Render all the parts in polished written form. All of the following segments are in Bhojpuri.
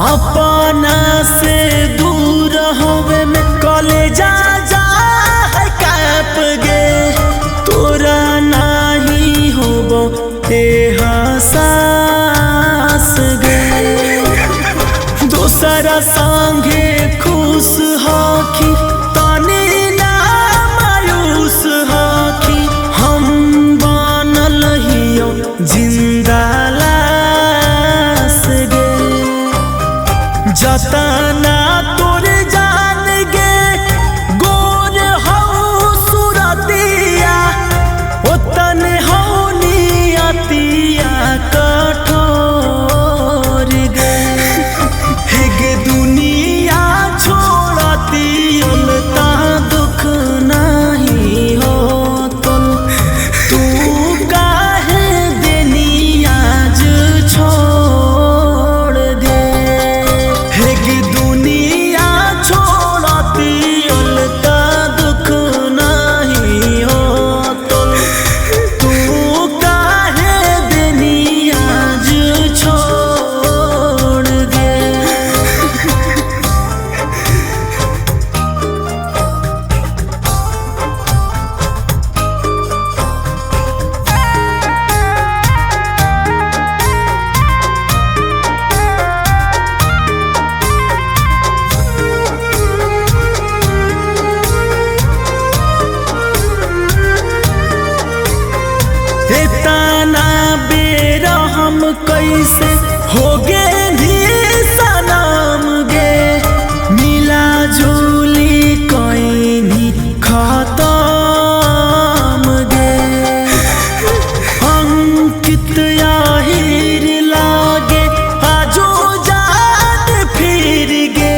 अपना से दूर होवे में कॉलेजा जा है काप गे तोरा नहीं होबो एहसास गे दोसरा संगे खुश होखी तनी ना मायूस होखी हम बनल हियो जिंदा लाश गे जतना तोरे जान गे गोर हो सुरतिया ओतन हो नियतिया कठोर गे हेगे दुनिया छोड़ती उलता दुख नहीं हो तुल तू काहे देनी आज छोड़ दे हेगे दुनिया छोड़ती उलता दुख नहीं हो तुल तू काहे देनी आज छोड़ दे। इतना बेरा हम कैसे हो गे सनम गे मिला झूली कोई खत्म गे अंकित आहिर लागे आजो जान फिर गे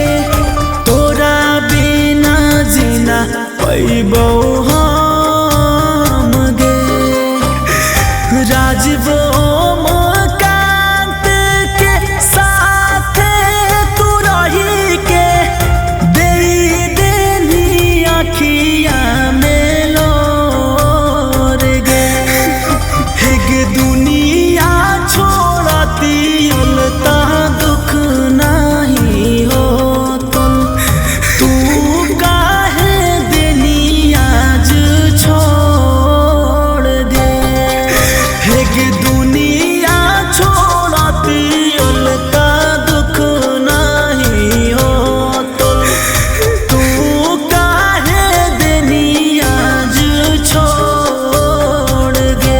तोरा बिना जीना पैबो हम गे राजीव ओमकांत के साथ तू रही के दे देनी अखिया में लोर गे हेगे दुनिया छोड़ती उलता दुख नहीं हो तुल तू काहे देनी आज छोड़ दे हेगे दुनिया छोड़ती उलता दुख नहीं हो तुल तू काहे देनी आज छोड़ दे।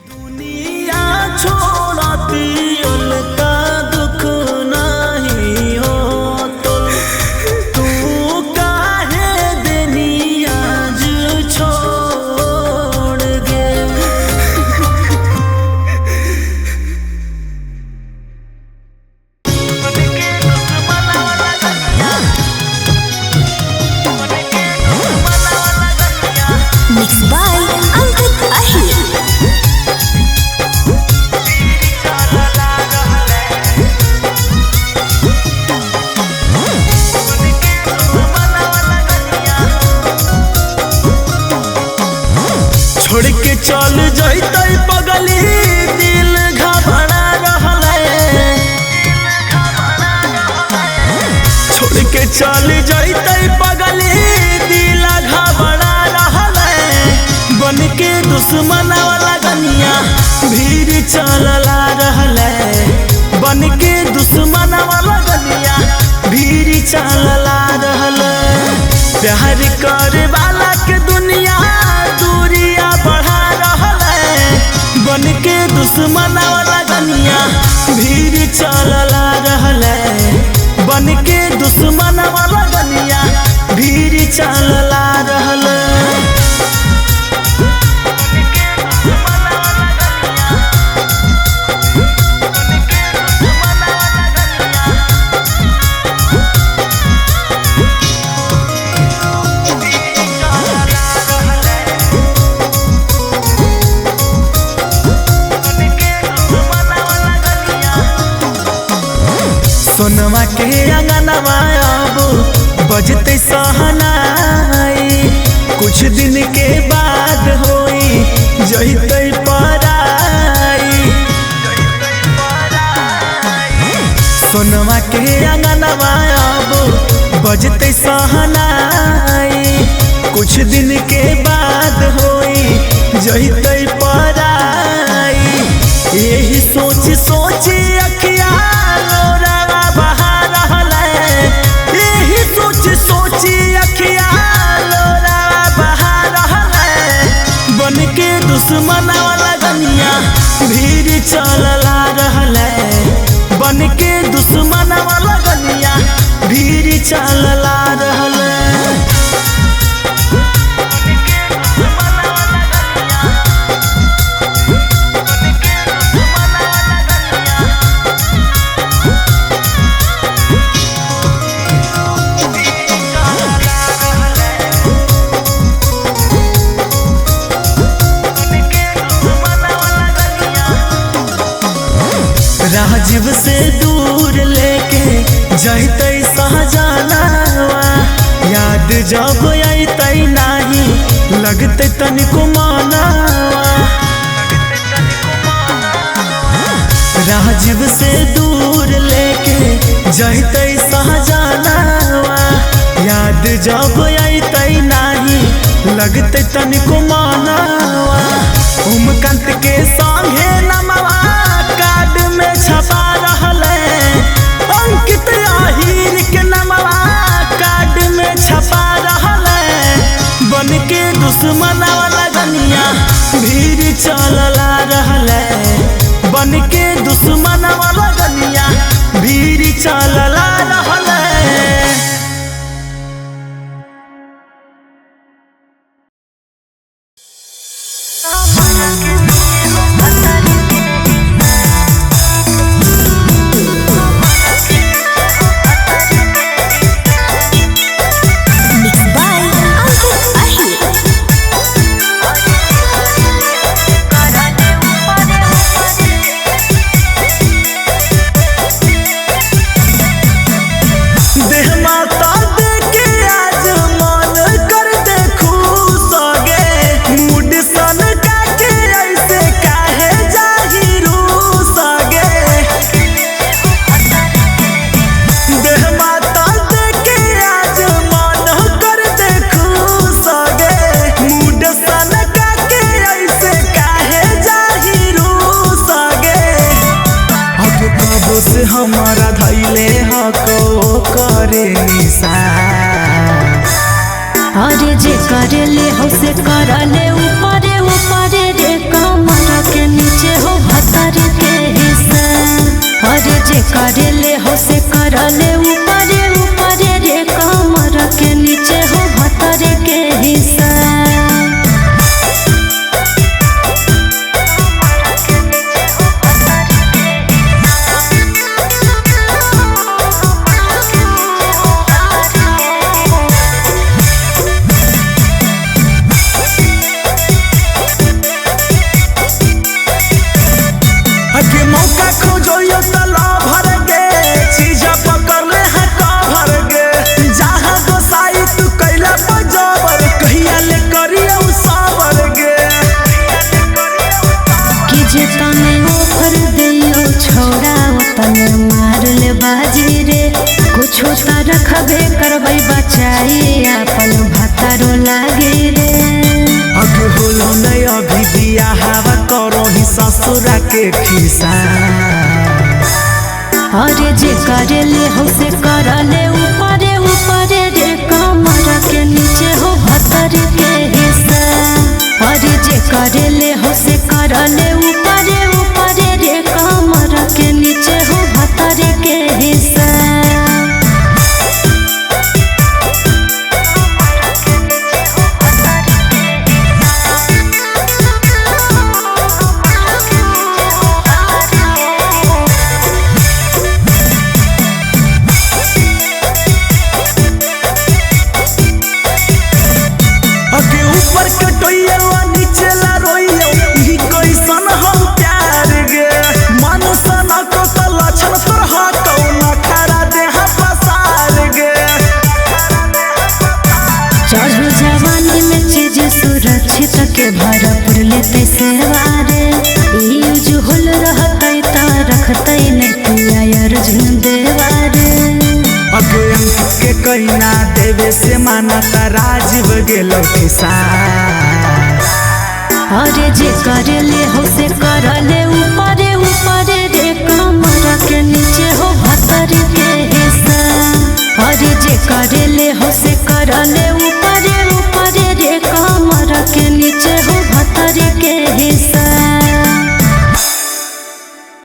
दुनिया छोड़ती उलता दुख नहीं हो तुल तू काहे देनी आज छोड़ दे। Mixed by Ankit Ahir. छोड़ के चल जैतै पगली दिल घबरा रहलै छोड़ के चल जैतै पगली दिल घबरा रहलै बन के दुश्मन वाला गनिया भीड़ चलला रहलै बन के दुश्मन वाला गनिया भीड़ चलला रहलै प्यार करे वाला के दुनिया दूरिया बढ़ा रहलै बन के दुश्मन वाला गनिया भीड़ चलला रहलै बन के दुश्मन वाला गनिया भीड़ चलला रहलै। सोनवा के अंगनवा अब बजते सहनाई कुछ दिन के बाद होई जइते पराई। सोनवा के अंगनवा अब बजते सहनाई कुछ दिन के बाद होई जइते पराई। यही सोच सोच अखिया लोरावा बहा रहले, यही सोच सोच अखिया लोरावा बहा रहले। बन के दुश्मन वाला गनिया भीड़ चलला रहले, बन के दुश्मन वाला गनिया भीड़ चलला रहले। राजीव से दूर लेके जैते सहजनवा, याद जब अइते नाही लगते तनिको मनवा। राजीव से दूर लेके जैते सहजनवा, याद जब अइते नाही लगते तनिको मनवा। उमकांत के संगे नमवा कार्ड में छपा रहले, अंकित आहिर के नमवा कार्ड में छपा रहले। बन के दुश्मन वाला गनिया भीड़ चलला रहले, बन के दुश्मन वाला गनिया भीड़ चलला रहले। हमारा धैले हको करे निशान, अरे जे करे ले हो से करले ऊपरे ऊपरे रे कमर के नीचे हो भतर के हिस्सा। अरे जे करे ले हो से करले ऊपरे ऊपरे रे कमर के नीचे हो भतर के हिस्सा। मौका खोजो तला भर गे, चीज पकड़ ले है का भर गे। जहाँ गोसाई तू कैला बजावर, कहिया ले करियो सावर गे। कि जे तने ओफर दियो छोड़ा तने मार ले बाजी रे। कुछो त रखबे करबै बचाई अपन भतारो लागे रे। अब होलो नहीं अभी बिया हवा करो ही ससुरा के खिसा। अरे जे करे ले हो से करले ऊपरे ऊपरे रे कमर के नीचे हो भतर के हिस्सा। अरे जे करे ले हो से करले ऊपरे ऊपरे रे कमर के नीचे हो भतर के हिस्सा। ऊपर कटोइया नीचे ला रोइया, ई कैसन हम के भरपूर लेते सेवारे यूज होल रहते त रखते ने पिया अर्जुन देवारे अगे अंकित के कहना देवे से माना ता राजीव गेलो किसान अरे जे करेले हो से करले ऊपरे ऊपरे रे कमर के नीचे हो भतर के हिस्सा अरे जे करेले हो से करले